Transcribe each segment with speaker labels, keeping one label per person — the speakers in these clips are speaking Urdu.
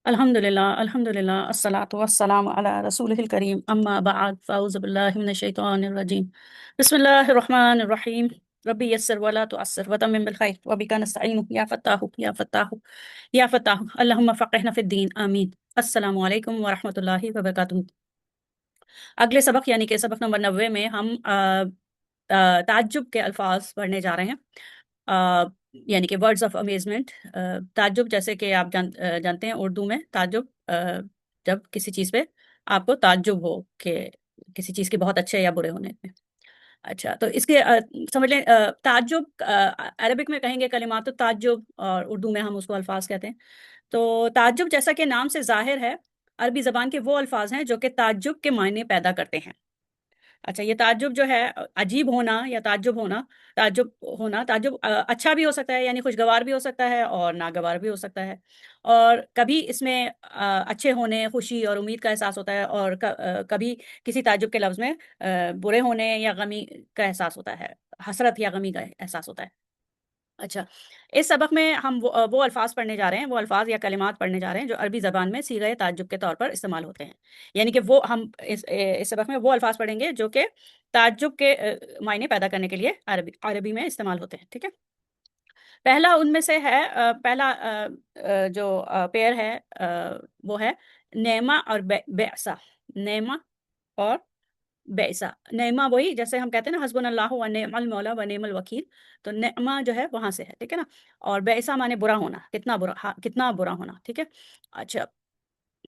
Speaker 1: الحمد للہ الصلاۃ والسلام علی رسول الکریم اما بعد فاعوذ باللہ من الشیطان الرجیم بسم اللہ الرحمن الرحیم ربی یسر ولا تعسر وتمم بالخیر وبک نستعین یا فتاح یا فتاح یا فتاح اللہم فقہنا فی الدین آمین۔ السلام علیکم ورحمۃ اللہ وبرکاتہ۔ اگلے سبق یعنی کہ سبق نمبر 90 میں ہم تعجب کے الفاظ پڑھنے جا رہے ہیں، یعنی کہ ورڈز آف امیزمنٹ۔ تعجب جیسے کہ آپ جانتے ہیں اردو میں تعجب جب کسی چیز پہ آپ کو تعجب ہو کہ کسی چیز کے بہت اچھے یا برے ہونے میں۔ اچھا، تو اس کے سمجھ لیں تعجب عربک میں کہیں گے کلمات التعجب، اور اردو میں ہم اس کو الفاظ کہتے ہیں۔ تو تعجب جیسا کہ نام سے ظاہر ہے، عربی زبان کے وہ الفاظ ہیں جو کہ تعجب کے معنی پیدا کرتے ہیں۔ اچھا، یہ تعجب جو ہے عجیب ہونا یا تعجب اچھا بھی ہو سکتا ہے، یعنی خوشگوار بھی ہو سکتا ہے اور ناگوار بھی ہو سکتا ہے، اور کبھی اس میں اچھے ہونے، خوشی اور امید کا احساس ہوتا ہے، اور کبھی کسی تعجب کے لفظ میں برے ہونے یا غمی کا احساس ہوتا ہے، حسرت یا غمی کا احساس ہوتا ہے۔ اچھا، اس سبق میں ہم وہ الفاظ پڑھنے جا رہے ہیں، وہ الفاظ یا کلمات پڑھنے جا رہے ہیں جو عربی زبان میں صیغہ تعجب کے طور پر استعمال ہوتے ہیں، یعنی کہ وہ ہم اس سبق میں وہ الفاظ پڑھیں گے جو کہ تعجب کے معنی پیدا کرنے کے لیے عربی میں استعمال ہوتے ہیں، ٹھیک ہے۔ پہلا ان میں سے ہے پہلا جو پیر ہے وہ ہے نعمہ اور بئسا۔ نعمہ اور بئسا، نعمہ وہی جیسے ہم کہتے ہیں نا حسبنا اللہ و نعم المولا و نعم الوکیل، تو نعمہ جو ہے وہاں سے ہے، ٹھیک ہے نا، اور بئسا مانے برا ہونا، کتنا برا ہونا، ٹھیک ہے۔ اچھا،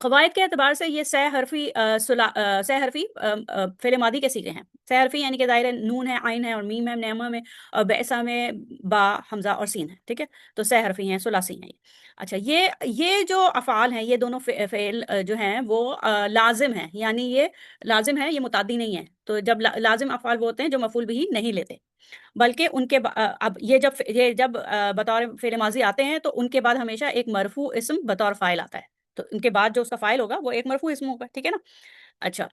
Speaker 1: قواعد کے اعتبار سے یہ سہ حرفی فعل ماضی کے صیغے ہیں۔ سہ حرفی یعنی کہ ظاہر نون ہے، عین ہے اور میم ہے نعمہ میں، اور بئسا میں با، حمزہ اور سین ہے، ٹھیک ہے، تو سہ حرفی ہیں، ثلاثی ہیں یہ۔ اچھا، یہ جو افعال ہیں، یہ دونوں فعل جو ہیں وہ لازم ہیں، یعنی یہ لازم ہے، یہ متعدی نہیں ہے۔ تو جب لازم افعال وہ ہوتے ہیں جو مفعول بھی نہیں لیتے، بلکہ ان کے اب یہ جب بطور فعل ماضی آتے ہیں تو ان کے بعد ہمیشہ ایک مرفوع اسم بطور فاعل آتا ہے، تو ان کے بعد جو اس کا فاعل ہوگا وہ ایک مرفوع اسم ہوگا، ٹھیک ہے نا۔ اچھا،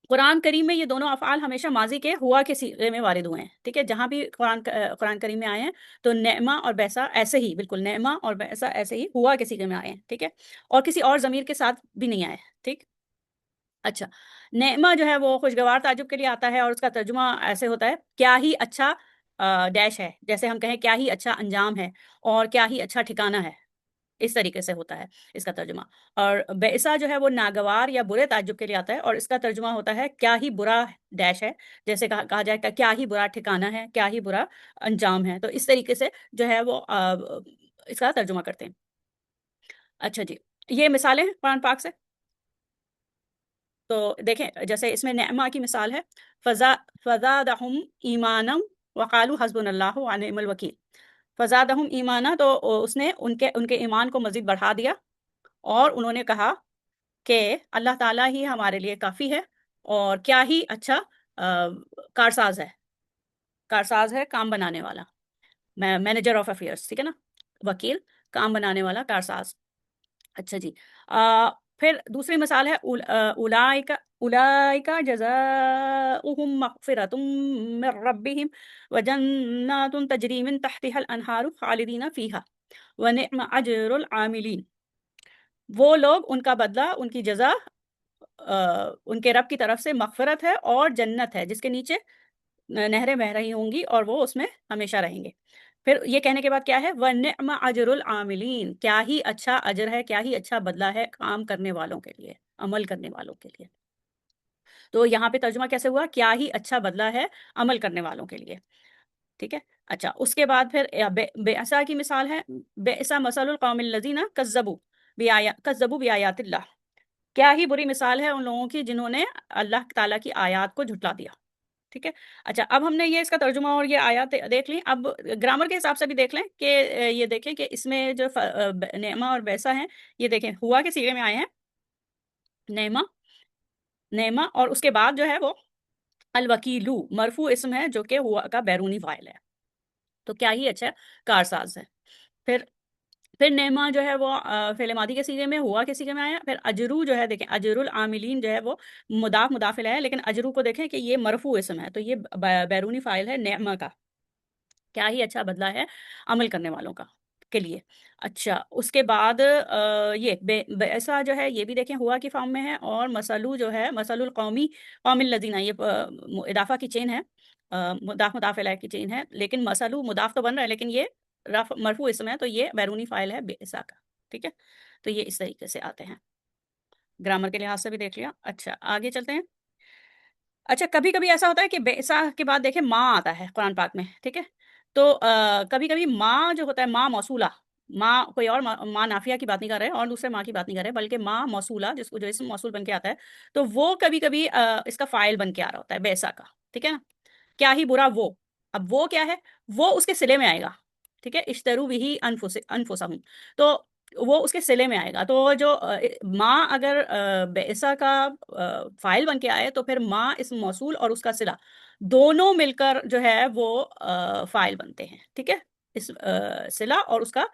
Speaker 1: قرآن کریم میں یہ دونوں افعال ہمیشہ ماضی کے ہوا کے صیغے میں وارد ہوئے ہیں، ٹھیک ہے، جہاں بھی قرآن کریم میں آئے ہیں تو نعمہ اور بیسا ایسے ہی، بالکل نعمہ اور بیسا ایسے ہی ہوا کے صیغے میں آئے ہیں، ٹھیک ہے، اور کسی اور ضمیر کے ساتھ بھی نہیں آئے، ٹھیک۔ اچھا، نعمہ جو ہے وہ خوشگوار تعجب کے لیے آتا ہے، اور اس کا ترجمہ ایسے ہوتا ہے کیا ہی اچھا ڈیش ہے، جیسے ہم کہیں کیا ہی اچھا انجام ہے اور کیا ہی اچھا ٹھکانہ ہے، اس طریقے سے ہوتا ہے اس کا ترجمہ۔ اور بئسا جو ہے وہ ناگوار یا برے تعجب کے لیے آتا ہے، اور اس کا ترجمہ ہوتا ہے کیا ہی برا ڈیش ہے، جیسے کہا جائے کہ کیا ہی برا ٹھکانہ ہے، کیا ہی برا انجام ہے، تو اس طریقے سے جو ہے وہ اس کا ترجمہ کرتے ہیں۔ اچھا جی، یہ مثالیں ہیں قرآن پاک سے، تو دیکھیں جیسے اس میں نعمہ کی مثال ہے فزادہم ایمانا وقالوا حسبنا اللہ ونعم الوکیل۔ فزادہم ایمانا، تو اس نے ان کے ایمان کو مزید بڑھا دیا، اور انہوں نے کہا کہ اللہ تعالیٰ ہی ہمارے لیے کافی ہے، اور کیا ہی اچھا کارساز ہے کام بنانے والا، مینیجر آف افیئرس، ٹھیک ہے نا، وکیل، کام بنانے والا، کارساز۔ اچھا جی، پھر دوسری مثال ہے اولئک جزاؤہم مغفرۃ من ربہم وجنات تجری من تحتها الانہار خالدین فیہا ونعم اجر العاملین۔ وہ لوگ، ان کا بدلہ، ان کی جزا ان کے رب کی طرف سے مغفرت ہے اور جنت ہے جس کے نیچے نہریں بہ رہی ہوں گی، اور وہ اس میں ہمیشہ رہیں گے۔ پھر یہ کہنے کے بعد کیا ہے، وَنِعْمَ أَجْرُ الْعَامِلِينَ، کیا ہی اچھا اجر ہے، کیا ہی اچھا بدلہ ہے کام کرنے والوں کے لیے، عمل کرنے والوں کے لیے۔ تو یہاں پہ ترجمہ کیسے ہوا، کیا ہی اچھا بدلہ ہے عمل کرنے والوں کے لیے، ٹھیک ہے۔ اچھا، اس کے بعد پھر بئسا کی مثال ہے بئس مثل القوم الذین کذبوا بآیات اللہ۔ کیا ہی بری مثال ہے ان لوگوں کی جنہوں نے اللہ تعالیٰ کی آیات کو جھٹلا دیا، ٹھیک ہے۔ اچھا، اب ہم نے یہ اس کا ترجمہ اور یہ آیات دیکھ لیں، اب گرامر کے حساب سے بھی دیکھ لیں کہ یہ دیکھیں کہ اس میں جو نعمہ اور بیسا ہیں، یہ دیکھیں ہوا کے صیغے میں آئے ہیں، نعمہ، اور اس کے بعد جو ہے وہ الوکیلو مرفوع اسم ہے جو کہ ہوا کا بیرونی فاعل ہے، تو کیا ہی اچھا کارساز ہے۔ پھر نعمہ جو ہے وہ فعل ماضی کے صیغے میں، ہوا کے صیغے میں آیا۔ پھر اجرو جو ہے دیکھیں اجر العاملین جو ہے وہ مضاف مضاف الیہ ہے، لیکن اجرو کو دیکھیں کہ یہ مرفوع اسم ہے، تو یہ بیرونی فاعل ہے نعمہ کا، کیا ہی اچھا بدلہ ہے عمل کرنے والوں کا۔ کے لیے. اچھا اس کے بعد یہ ایسا جو ہے یہ بھی دیکھیں ہوا کی فارم میں ہے، اور مسلو جو ہے مسل القومی قوم الذین، یہ اضافہ کی چین ہے، مضاف مضاف الیہ کی چین ہے، لیکن مسلو مضاف تو بن رہا ہے لیکن یہ مرفوع اسم ہے، تو یہ بیرونی فاعل ہے بئسا کا. ٹھیک ہے، تو یہ اس طریقے سے آتے ہیں. گرامر کے لحاظ سے بھی دیکھ لیا. اچھا آگے چلتے ہیں. اچھا کبھی کبھی ایسا ہوتا ہے کہ بئسا کے بعد دیکھیں ماں آتا ہے قرآن پاک میں. ٹھیک ہے، تو کبھی کبھی ماں جو ہوتا ہے ماں موصولہ، ماں کوئی اور ماں نافیہ کی بات نہیں کر رہے اور دوسرے ماں کی بات نہیں کر رہے، بلکہ ماں موصولہ جس کو جو اسم موصول بن کے آتا ہے، تو وہ کبھی کبھی اس کا فاعل بن کے آ رہا ہوتا ہے بئسا کا. ٹھیک ہے نا، کیا ہی برا وہ. اب وہ کیا ہے، وہ اس کے صلے میں آئے گا. ٹھیک ہے، اشترو بھی انفسہم، تو وہ اس کے صلے میں آئے گا. تو جو ماں اگر بئسا کا فاعل بن کے آئے تو پھر ماں اسم موصول اور اس کا صلہ دونوں مل کر جو ہے وہ فاعل بنتے ہیں. ٹھیک ہے، اس صلہ اور اس کا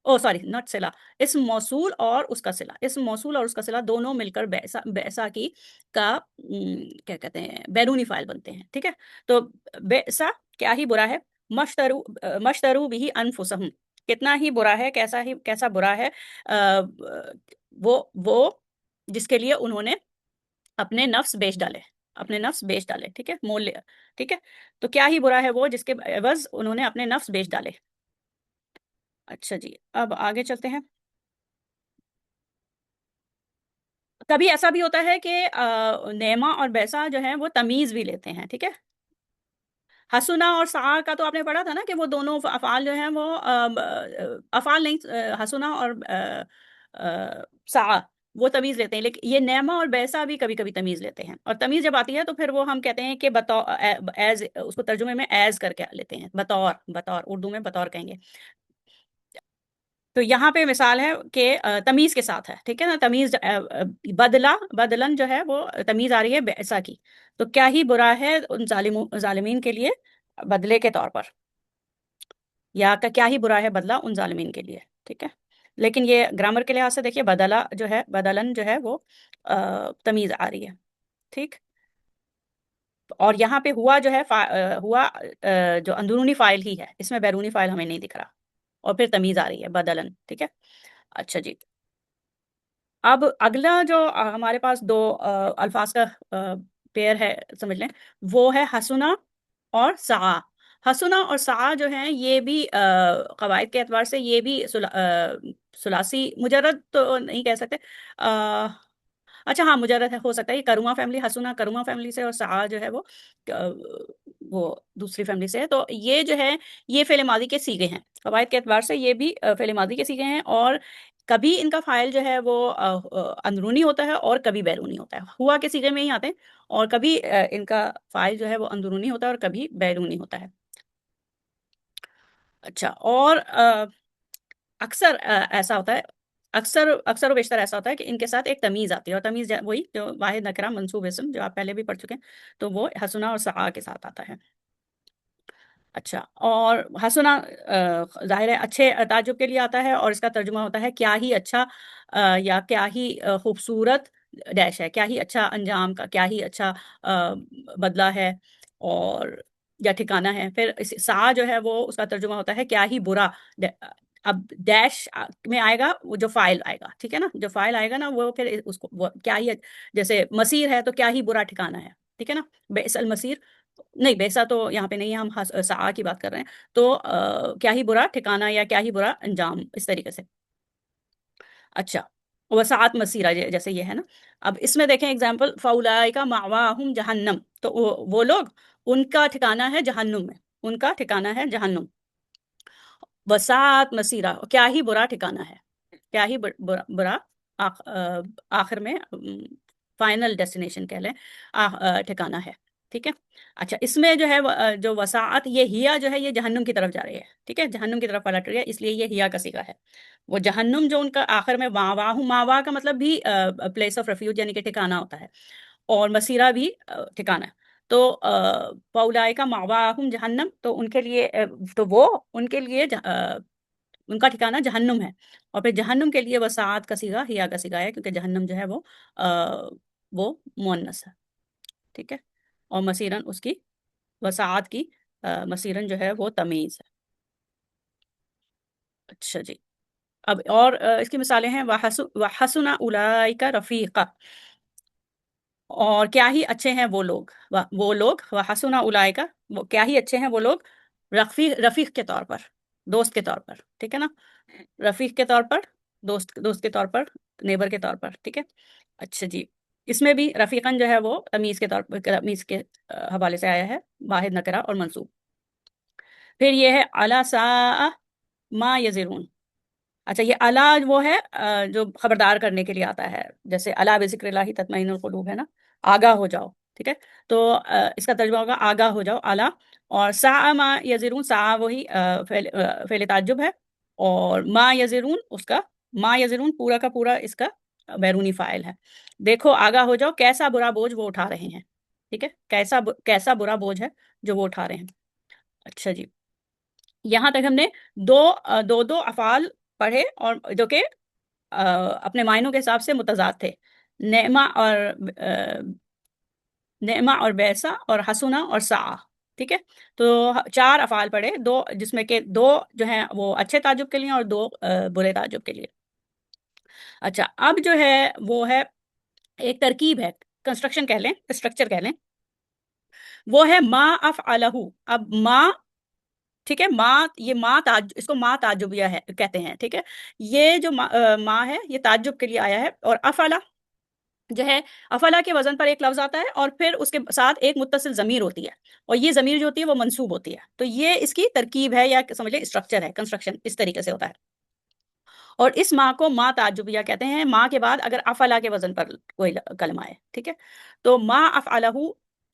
Speaker 1: سوری ناٹ صلہ، اسم موصول اور اس کا صلہ، اسم موصول اور اس کا صلہ دونوں مل کر بئسا کی کا کیا کہتے ہیں بیرونی فاعل بنتے ہیں. ٹھیک ہے، تو بئسا کیا ہی برا ہے، مشترو بھی انفسہم، کتنا ہی برا ہے، کیسا برا ہے وہ جس کے لیے انہوں نے اپنے نفس بیچ ڈالے، اپنے نفس بیچ ڈالے. ٹھیک ہے، مول لیا. ٹھیک ہے، تو کیا ہی برا ہے وہ جس کے عوض انہوں نے اپنے نفس بیچ ڈالے. اچھا جی، اب آگے چلتے ہیں. کبھی ایسا بھی ہوتا ہے کہ نیما اور بیسا جو ہیں وہ تمیز بھی لیتے ہیں. ٹھیک ہے، حسنا اور سعا کا تو آپ نے پڑھا تھا نا کہ وہ دونوں افعال جو ہیں وہ افعال نہیں، حسنا اور سعا وہ تمیز لیتے ہیں، لیکن یہ نیما اور بیسا بھی کبھی کبھی تمیز لیتے ہیں. اور تمیز جب آتی ہے تو پھر وہ ہم کہتے ہیں کہ بطور ایز، اس کو ترجمے میں ایز کر کے لیتے ہیں، بطور، بطور اردو میں بطور کہیں گے. تو یہاں پہ مثال ہے کہ تمیز کے ساتھ ہے. ٹھیک ہے نا، تمیز بدلن جو ہے وہ تمیز آ رہی ہے بئسا کی. تو کیا ہی برا ہے ان ظالمین کے لیے بدلے کے طور پر، یا کیا ہی برا ہے بدلہ ان ظالمین کے لیے. ٹھیک ہے، لیکن یہ گرامر کے لحاظ سے دیکھیے بدلہ جو ہے بدلن جو ہے وہ تمیز آ رہی ہے. ٹھیک، اور یہاں پہ ہوا جو ہے ہوا جو اندرونی فائل ہی ہے، اس میں بیرونی فائل ہمیں نہیں دکھ رہا، اور پھر تمیز آ رہی ہے بدلن. ٹھیک ہے، اچھا جی. اب اگلا جو ہمارے پاس دو الفاظ کا پیر ہے سمجھ لیں، وہ ہے حسنا اور سعا. حسنا اور سعا جو ہیں یہ بھی قواعد کے اعتبار سے یہ بھی ثلاثی مجرد تو نہیں کہہ سکتے، اچھا ہاں مجرد ہے، ہو سکتا ہے یہ کرما فیملی، حسنا کرما فیملی سے، اور سعا جو ہے وہ دوسری فیملی سے ہے. تو یہ جو ہے یہ فعل ماضی کے صیغے ہیں، قواعد کے اعتبار سے یہ بھی فعل ماضی کے صیغے ہیں، اور کبھی ان کا فاعل جو ہے وہ اندرونی ہوتا ہے اور کبھی بیرونی ہوتا ہے، ہوا کے صیغے میں ہی آتے ہیں، اور کبھی ان کا فاعل جو ہے وہ اندرونی ہوتا ہے اور کبھی بیرونی ہوتا ہے. اچھا، اور اکثر ایسا ہوتا ہے، اکثر و بیشتر ایسا ہوتا ہے کہ ان کے ساتھ ایک تمیز آتی ہے، اور تمیز وہی جو واحد نکرہ منصوب اسم جو آپ پہلے بھی پڑھ چکے ہیں، تو وہ حسنا اور سعا کے ساتھ آتا ہے. اچھا، اور حسنا ظاہر ہے اچھے تعجب کے لیے آتا ہے، اور اس کا ترجمہ ہوتا ہے کیا ہی اچھا، یا کیا ہی خوبصورت ڈیش ہے، کیا ہی اچھا انجام کا، کیا ہی اچھا بدلہ ہے، اور یا ٹھکانہ ہے. پھر سا جو ہے وہ اس کا ترجمہ ہوتا ہے کیا ہی برا. اب ڈیش میں آئے گا وہ جو فائل آئے گا. ٹھیک ہے نا، جو فائل آئے گا نا وہ پھر اس کو کیا ہی، جیسے مسیر ہے تو کیا ہی برا ٹھکانہ ہے. ٹھیک ہے نا، بئس المصیر نہیں، بیسا تو یہاں پہ نہیں ہے، ہم سعا کی بات کر رہے ہیں. تو کیا ہی برا ٹھکانہ یا کیا ہی برا انجام، اس طریقے سے. اچھا، وسعت مسیرہ جیسے یہ ہے نا. اب اس میں دیکھیں اگزامپل، فاولائک مأواہم جہنم، تو وہ لوگ ان کا ٹھکانہ ہے جہنم میں، ان کا ٹھکانہ ہے جہنم. وسعت مسیرہ، کیا ہی برا ٹھکانہ ہے، کیا ہی برا آخر میں فائنل ڈیسٹینیشن کہہ لیں ٹھکانہ ہے. ٹھیک ہے، اچھا اس میں جو ہے جو وساعت یہ ہیا جو ہے یہ جہنم کی طرف جا رہی ہے. ٹھیک ہے، جہنم کی طرف پلٹ رہی ہے، اس لیے یہ ہیا کا صیغہ ہے. وہ جہنم جو ان کا آخر میں ماواہم، ماوا کا مطلب بھی پلیس آف ریفیوج یعنی کہ ٹھکانہ ہوتا ہے، اور مسیرہ بھی ٹھکانہ. تو فاولائک مأواہم جہنم، تو ان کے لیے تو وہ ان کے لیے ان کا ٹھکانہ جہنم ہے. اور پھر جہنم کے لیے وسعت کا صیغہ ہیا کا صیغہ ہے، کیونکہ جہنم جو ہے وہ مؤنث ہے. ٹھیک ہے، اور مسیرن اس کی وسعت کی مسیرن جو ہے وہ تمیز ہے. اچھا جی، اب اور اس کی مثالیں ہیں، وحسن اولئک رفیقا، اور کیا ہی اچھے ہیں وہ لوگ، وہ لوگ وحسن اولئک، وہ کیا ہی اچھے ہیں وہ لوگ، رفیق کے طور پر، دوست کے طور پر، ٹھیک ہے نا، رفیق کے طور پر، دوست کے طور پر، نیبر کے طور پر، ٹھیک ہے۔ اچھا جی، اس میں بھی رفیقاً جو ہے وہ تمیز کے طور پر، تمیز کے حوالے سے آیا ہے، واحد نکرہ اور منصوب۔ پھر یہ ہے الا ساء ما یزرون، اچھا یہ الا وہ ہے جو خبردار کرنے کے لیے آتا ہے، جیسے الا بذکر اللہ تطمئن القلوب ہے نا، آگاہ ہو جاؤ، ٹھیک ہے، تو اس کا ترجمہ ہوگا آگاہ ہو جاؤ، الا، اور ساء ما یزرون، ساء وہی فعل تعجب ہے، اور ما یزرون اس کا، ما یزرون پورا کا پورا اس کا بیرونی فاعل ہے، دیکھو آگاہ ہو جاؤ کیسا برا بوجھ وہ اٹھا رہے ہیں، ٹھیک ہے، کیسا برا بوجھ ہے جو وہ اٹھا رہے ہیں۔ اچھا جی، یہاں تک ہم نے دو افعال پڑھے، اور جو کہ اپنے معنوں کے حساب سے متضاد تھے، نعمہ اور نعمہ اور بیسا اور حسنا اور سعا، ٹھیک ہے، تو 4 افعال پڑھے، دو جس میں کہ 2 جو ہیں وہ اچھے تعجب کے لیے اور 2 برے تعجب کے لیے۔ اچھا، اب جو ہے وہ ہے ایک ترکیب ہے، کنسٹرکشن کہہ لیں، اسٹرکچر کہہ لیں، وہ ہے ما افعلہ، اب ما، ٹھیک ہے، یہ اس کو ما تعجبیہ ہے کہتے ہیں، ٹھیک ہے، یہ جو ما ہے یہ تعجب کے لیے آیا ہے، اور افعلہ جو ہے، افعلہ کے وزن پر ایک لفظ آتا ہے اور پھر اس کے ساتھ ایک متصل ضمیر ہوتی ہے، اور یہ ضمیر جو ہوتی ہے وہ منصوب ہوتی ہے، تو یہ اس کی ترکیب ہے، یا سمجھ لیں اسٹرکچر ہے، کنسٹرکشن اس طریقے سے ہوتا ہے، اور اس ماں کو ماں تعجبیہ کہتے ہیں، ماں کے بعد اگر افعلہ کے وزن پر کوئی کلمہ ہے، ٹھیک ہے، تو ما افعلہ،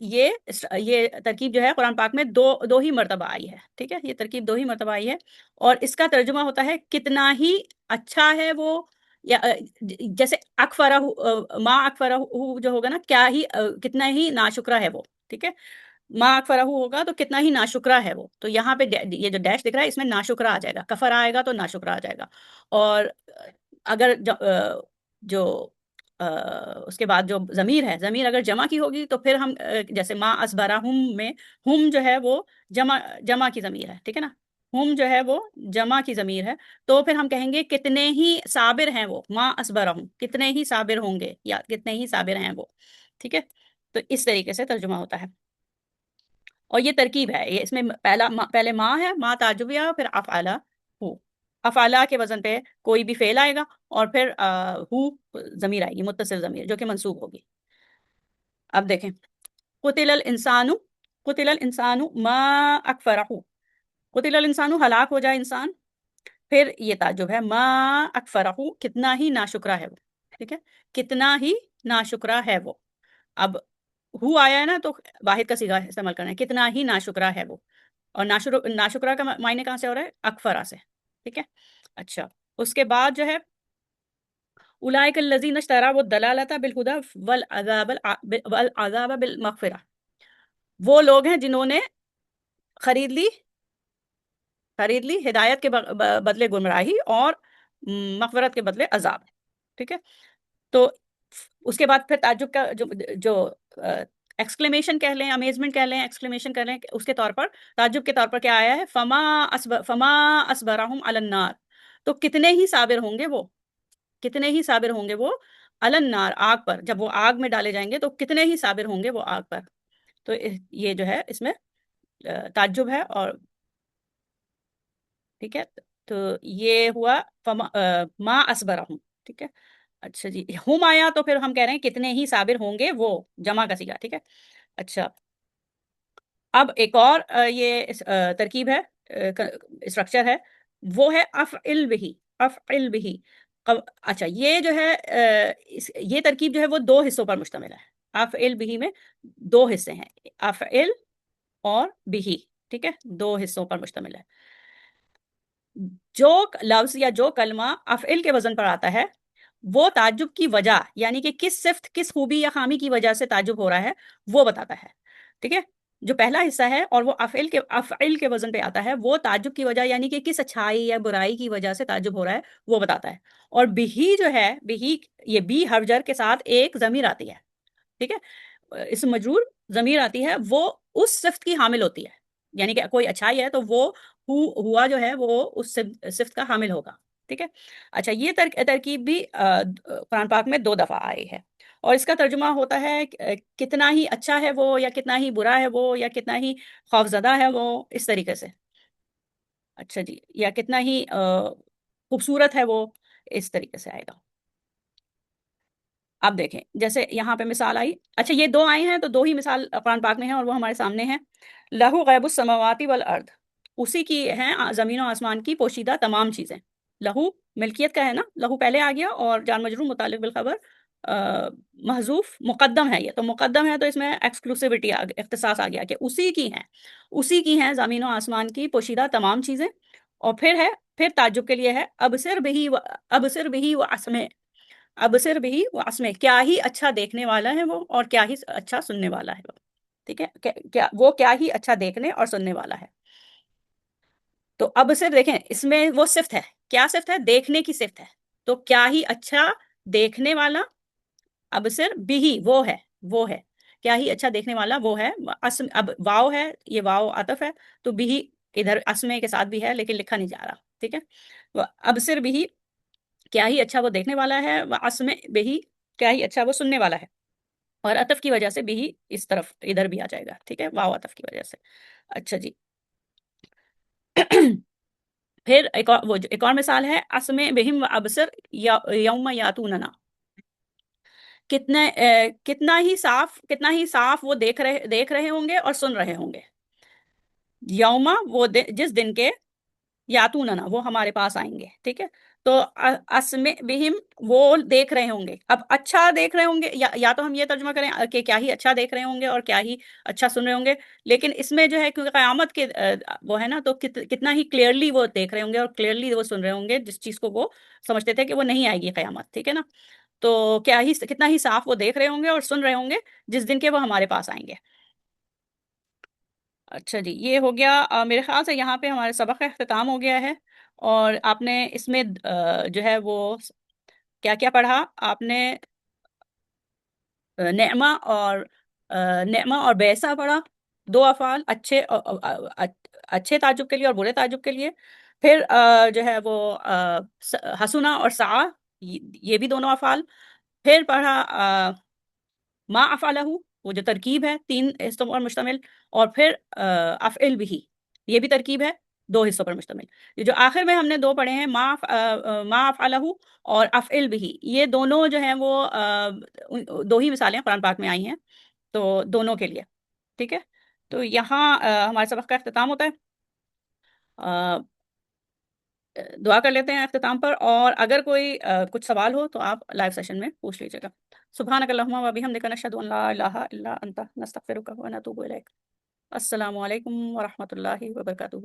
Speaker 1: یہ ترکیب جو ہے قرآن پاک میں دو ہی مرتبہ آئی ہے، ٹھیک ہے، یہ ترکیب 2 ہی مرتبہ آئی ہے، اور اس کا ترجمہ ہوتا ہے کتنا ہی اچھا ہے وہ، یا جیسے اکفرہ، ما اکفرہ جو ہوگا نا، کیا ہی کتنا ہی ناشکرہ ہے وہ، ٹھیک ہے، ما اکفرہ ہوگا تو کتنا ہی ناشکرہ ہے وہ، تو یہاں پہ یہ جو ڈیش دکھ رہا ہے اس میں ناشکرہ آ جائے گا، کفر آئے گا تو ناشکرہ آ جائے گا، اور اگر جو اس کے بعد جو ضمیر ہے، ضمیر اگر جمع کی ہوگی تو پھر ہم جیسے ما اسبرہم میں ہم جو ہے وہ جمع کی ضمیر ہے، ٹھیک ہے نا، ہم جو ہے وہ جمع کی ضمیر ہے، تو پھر ہم کہیں گے کتنے ہی صابر ہیں وہ، ما اسبرہم کتنے ہی صابر ہوں گے، یا کتنے ہی صابر ہیں وہ، ٹھیک ہے، تو اس طریقے سے ترجمہ ہوتا ہے، اور یہ ترکیب ہے، یہ اس میں پہلے ما ہے، ما تعجبیہ، پھر افعلہ ہو، افعلہ کے وزن پہ کوئی بھی فعل آئے گا، اور پھر ہو ضمیر آئے گی، متصل ضمیر جو کہ منصوب ہوگی۔ اب دیکھیں، قتل الانسان، قتل الانسان ما اکفرہ، قتل الانسان ہلاک ہو جائے انسان، پھر یہ تعجب ہے، ما اکفرہ کتنا ہی ناشکرہ ہے وہ، ٹھیک ہے، کتنا ہی ناشکرہ ہے وہ، اب ہو آیا ہے نا تو واحد کا صیغہ استعمال کرنا ہے، کتنا ہی ناشکرہ ہے وہ، اور ناشکرہ کا معنی کہاں سے ہو رہا ہے، اکفرہ سے، ٹھیک ہے۔ اچھا، اس کے بعد جو ہے اولئک الذین اشتروا الضلالۃ بالہدی والعذاب بالمغفرہ، وہ لوگ ہیں جنہوں نے خرید لی ہدایت کے بدلے گمراہی، اور مغفرت کے بدلے عذاب، ٹھیک ہے، تو اس کے بعد پھر تعجب کا جو ایکسکلیمیشن کہہ لیں، امیزمنٹ کہہ لیں، ایکسکلیمیشن کہہ لیں، اس کے طور پر تعجب کے طور پر کیا آیا ہے، فما اصبرہم علی النار، تو کتنے ہی صابر ہوں گے وہ، کتنے ہی صابر ہوں گے وہ علی النار، آگ پر، جب وہ آگ میں ڈالے جائیں گے تو کتنے ہی صابر ہوں گے وہ آگ پر، تو یہ جو ہے اس میں تعجب ہے، اور ٹھیک ہے، تو یہ ہوا ما اصبرہم، ٹھیک ہے۔ اچھا جی، ہم آیا تو پھر ہم کہہ رہے ہیں کتنے ہی صابر ہوں گے وہ، جمع کا صیغہ، ٹھیک ہے۔ اچھا، اب ایک اور یہ ترکیب ہے، اسٹرکچر ہے، وہ ہے افعل بہ، افعل بہ، اچھا یہ جو ہے یہ ترکیب جو ہے وہ 2 حصوں پر مشتمل ہے، افعل بہ میں 2 حصے ہیں، افعل اور بہ، ٹھیک ہے، 2 حصوں پر مشتمل ہے، جو لفظ یا جو کلمہ افعل کے وزن پر آتا ہے وہ تعجب کی وجہ، یعنی کہ کس صفت، کس خوبی یا خامی کی وجہ سے تعجب ہو رہا ہے وہ بتاتا ہے، ٹھیک ہے، جو پہلا حصہ ہے اور وہ افعل کے وزن پہ آتا ہے وہ تعجب کی وجہ، یعنی کہ کس اچھائی یا برائی کی وجہ سے تعجب ہو رہا ہے وہ بتاتا ہے، اور بہی جو ہے، بہی، یہ بی حرف جر کے ساتھ ایک ضمیر آتی ہے، ٹھیک ہے، اسم مجرور ضمیر آتی ہے، وہ اس صفت کی حامل ہوتی ہے، یعنی کہ کوئی اچھائی ہے تو وہ ہوا جو ہے وہ اس صفت کا حامل ہوگا، ٹھیک ہے۔ اچھا، یہ ترکیب بھی قرآن پاک میں 2 دفعہ آئی ہے، اور اس کا ترجمہ ہوتا ہے کتنا ہی اچھا ہے وہ، یا کتنا ہی برا ہے وہ، یا کتنا ہی خوفزدہ ہے وہ، اس طریقے سے۔ اچھا جی، یا کتنا ہی خوبصورت ہے وہ، اس طریقے سے آئے گا۔ اب دیکھیں جیسے یہاں پہ مثال آئی، اچھا یہ 2 آئے ہیں تو 2 ہی مثال قرآن پاک میں ہیں، اور وہ ہمارے سامنے ہیں۔ لہو غیب السماوات والارض، اسی کی ہیں زمین و آسمان کی پوشیدہ تمام چیزیں۔ لہو ملکیت کا ہے نا، لہو پہلے آ گیا، اور جار مجرور متعلق بالخبر محذوف مقدم ہے، یہ تو مقدم ہے تو اس میں ایکسکلوسیوٹی اختصاص آ گیا کہ اسی کی ہیں زمین و آسمان کی پوشیدہ تمام چیزیں۔ اور پھر تعجب کے لیے ہے ابصر بہی و اسمع، ابصر بھی وہ اسمع، کیا ہی اچھا دیکھنے والا ہے وہ، اور کیا ہی اچھا سننے والا ہے وہ، ٹھیک ہے، وہ کیا ہی اچھا دیکھنے اور سننے والا ہے۔ تو ابصر دیکھیں، اس میں وہ صفت ہے، کیا صفت ہے؟ دیکھنے کی صفت ہے، تو کیا ہی اچھا دیکھنے والا، ابصر بھی وہ ہے کیا ہی اچھا دیکھنے والا وہ ہے۔ اب واو ہے، یہ واو عطف ہے، تو بھی ادھر اسمے کے ساتھ بھی ہے لیکن لکھا نہیں جا رہا، ٹھیک ہے۔ ابصر بھی، کیا ہی اچھا وہ دیکھنے والا ہے، واسمع بہی، کیا ہی اچھا وہ سننے والا ہے، اور عطف کی وجہ سے بھی اس طرف ادھر بھی آ جائے گا، ٹھیک ہے، واو عطف کی وجہ سے۔ اچھا جی پھر ایک اور مثال ہے، اسمع بہم و ابصر یوم یاتوننا، کتنا ہی صاف وہ دیکھ رہے ہوں گے اور سن رہے ہوں گے، یوما وہ جس دن کے، یاتوننا وہ ہمارے پاس آئیں گے، ٹھیک ہے۔ تو اسمع بہم وہ دیکھ رہے ہوں گے، اب اچھا دیکھ رہے ہوں گے، یا تو ہم یہ ترجمہ کریں کہ کیا ہی اچھا دیکھ رہے ہوں گے اور کیا ہی اچھا سن رہے ہوں گے، لیکن اس میں جو ہے کیونکہ قیامت کے وہ ہے نا، تو کتنا ہی کلیئرلی وہ دیکھ رہے ہوں گے اور کلیئرلی وہ سن رہے ہوں گے، جس چیز کو وہ سمجھتے تھے کہ وہ نہیں آئے گی قیامت، ٹھیک ہے نا۔ تو کتنا ہی صاف وہ دیکھ رہے ہوں گے اور سن رہے ہوں گے جس دن کے وہ ہمارے پاس آئیں گے۔ اچھا جی، یہ ہو گیا میرے خیال سے یہاں پہ ہمارے سبق کا اختتام ہو گیا ہے، اور آپ نے اس میں جو ہے وہ کیا کیا پڑھا؟ آپ نے نعمہ اور بیسا پڑھا، 2 افعال، اچھے تعجب کے لیے اور برے تعجب کے لیے۔ پھر جو ہے وہ حسنا اور سعا، یہ بھی دونوں افعال۔ پھر پڑھا ما افعلہ، وہ جو ترکیب ہے 3 حصوں پر مشتمل، اور پھر افعل بھی، یہ بھی ترکیب ہے 2 حصوں پر مشتمل۔ یہ جو آخر میں ہم نے 2 پڑھے ہیں، ما افعلہ اور افعل بھی، یہ دونوں جو ہیں وہ 2 ہی مثالیں قرآن پاک میں آئی ہیں، تو دونوں کے لیے، ٹھیک ہے۔ تو یہاں ہمارے سبق کا اختتام ہوتا ہے۔ دعا کر لیتے ہیں اختتام پر، اور اگر کوئی کچھ سوال ہو تو آپ لائیو سیشن میں پوچھ لیجیے گا۔ سبحانک اللہم و بحمدک، نشہد ان لا الہ الا انت، نستغفرک و نتوب الیک۔ السلام علیکم ورحمۃ اللہ وبرکاتہ۔